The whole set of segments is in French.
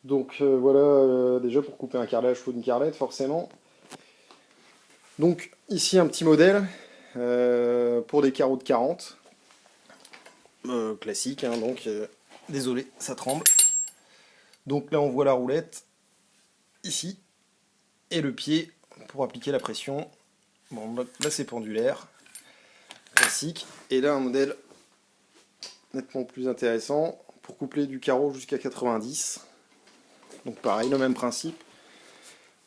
Donc voilà, déjà pour couper un carrelage, il faut une carrelette forcément. Donc ici un petit modèle pour des carreaux de 40. Classique, hein, donc désolé, ça tremble. Donc là on voit la roulette, ici, et le pied pour appliquer la pression. Bon, là c'est pendulaire, classique. Et là un modèle nettement plus intéressant pour coupler du carreau jusqu'à 90. Donc pareil, le même principe.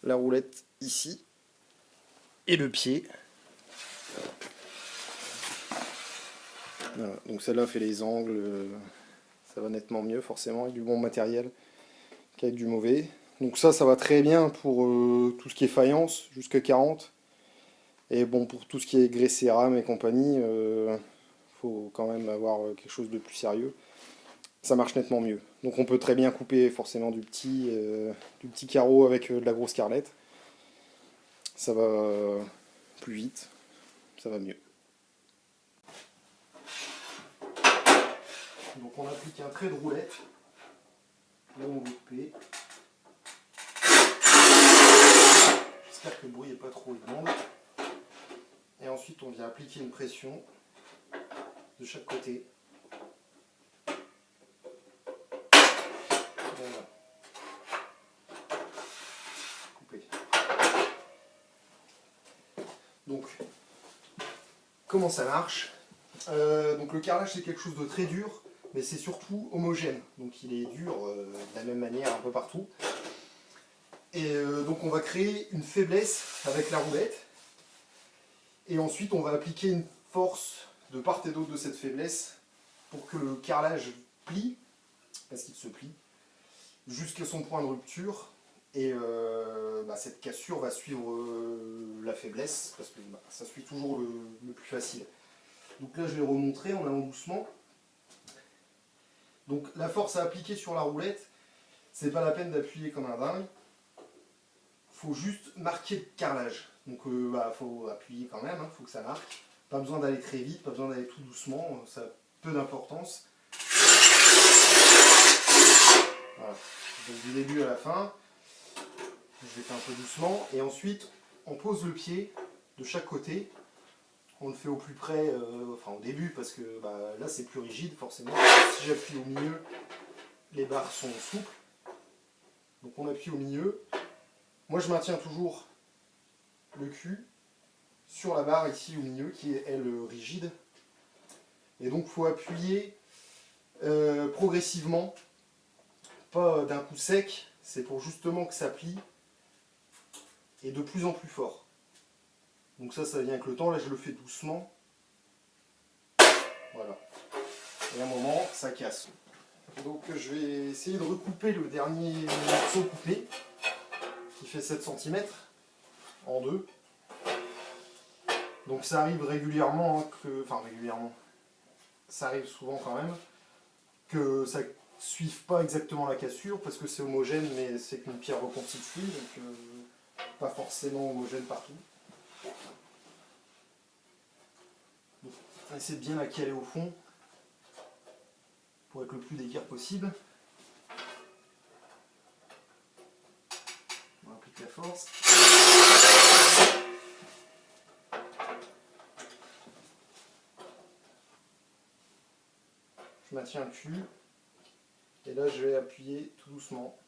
La roulette ici et le pied. Voilà. Donc celle-là fait les angles, ça va nettement mieux forcément avec du bon matériel qu'avec du mauvais. Donc ça va très bien pour tout ce qui est faïence jusqu'à 40. Et bon, pour tout ce qui est grès cérame et compagnie, faut quand même avoir quelque chose de plus sérieux. Ça marche nettement mieux. Donc on peut très bien couper forcément du petit carreau avec de la grosse carrelette. Ça va plus vite, ça va mieux. Donc on applique un trait de roulette. Là on veut couper. J'espère que le bruit n'est pas trop immonde. Et ensuite on vient appliquer une pression de chaque côté. Voilà. Couper. Donc, comment ça marche? Donc le carrelage c'est quelque chose de très dur, mais c'est surtout homogène. Donc il est dur de la même manière un peu partout. Et donc on va créer une faiblesse avec la roulette. Et ensuite on va appliquer une force de part et d'autre de cette faiblesse pour que le carrelage plie, parce qu'il se plie, jusqu'à son point de rupture. Et cette cassure va suivre la faiblesse, parce que ça suit toujours le plus facile. Donc là je vais remontrer en allant doucement. Donc la force à appliquer sur la roulette, c'est pas la peine d'appuyer comme un dingue. Faut juste marquer le carrelage. Donc faut appuyer quand même, faut que ça marque. Pas besoin d'aller très vite, pas besoin d'aller tout doucement, ça a peu d'importance. Voilà. Donc du début à la fin, je vais faire un peu doucement. Et ensuite, on pose le pied de chaque côté. On le fait au plus près, au début, parce que là c'est plus rigide forcément. Si j'appuie au milieu, les barres sont souples. Donc on appuie au milieu. Moi je maintiens toujours le cul sur la barre ici au milieu qui est elle rigide. Et donc il faut appuyer progressivement, pas d'un coup sec, c'est pour justement que ça plie et de plus en plus fort. Donc ça vient avec le temps, là je le fais doucement. Voilà. Et à un moment, ça casse. Donc je vais essayer de recouper le dernier morceau coupé, qui fait 7 cm, en deux. Donc ça arrive régulièrement, régulièrement, ça arrive souvent quand même, que ça ne suive pas exactement la cassure, parce que c'est homogène, mais c'est qu'une pierre reconstituée, donc pas forcément homogène partout. Donc, on essaie de bien la caler au fond, pour être le plus d'équerre possible. On applique la force. Je maintiens le cul. Et là, je vais appuyer tout doucement.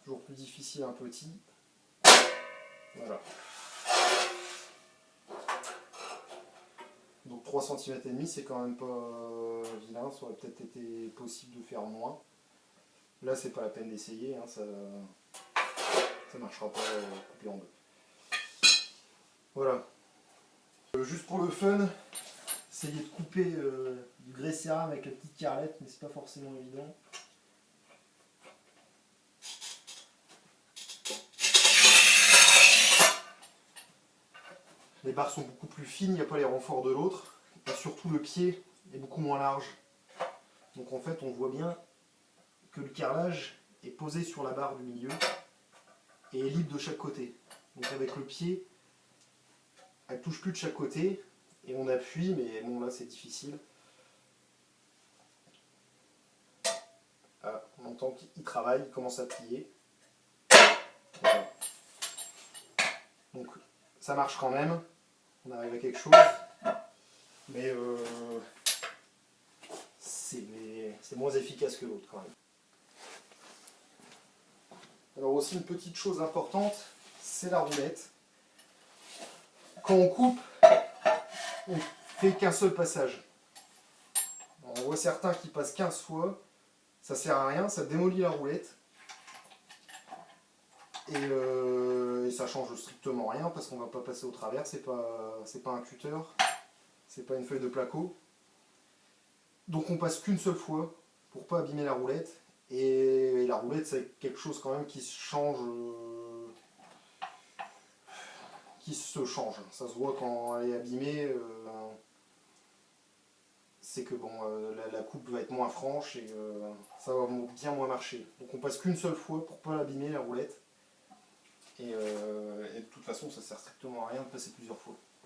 Toujours plus difficile un petit. Voilà. Donc 3,5 cm, c'est quand même pas vilain. Ça aurait peut-être été possible de faire moins. Là, c'est pas la peine d'essayer. Hein, ça marchera pas coupé en deux. Voilà. Juste pour le fun, essayer de couper du grès cérame avec la petite carrelette, mais c'est pas forcément évident. Les barres sont beaucoup plus fines, il n'y a pas les renforts de l'autre. Et surtout le pied est beaucoup moins large. Donc en fait on voit bien que le carrelage est posé sur la barre du milieu et est libre de chaque côté. Donc avec le pied, elle ne touche plus de chaque côté et on appuie, mais bon là c'est difficile. temps qu'il travaille, il commence à plier. Donc ça marche quand même, on arrive à quelque chose, mais c'est moins efficace que l'autre quand même. Alors aussi une petite chose importante, c'est la roulette. Quand on coupe, on ne fait qu'un seul passage. Alors, on voit certains qui passent 15 fois, ça sert à rien, ça démolit la roulette. Et ça change strictement rien parce qu'on ne va pas passer au travers, c'est pas un cutter, c'est pas une feuille de placo. Donc on passe qu'une seule fois pour pas abîmer la roulette. Et la roulette c'est quelque chose quand même qui se change, Ça se voit quand elle est abîmée, c'est que bon, la coupe va être moins franche et ça va bien moins marcher. Donc on passe qu'une seule fois pour pas l'abîmer la roulette. Et de toute façon ça sert strictement à rien de passer plusieurs fois.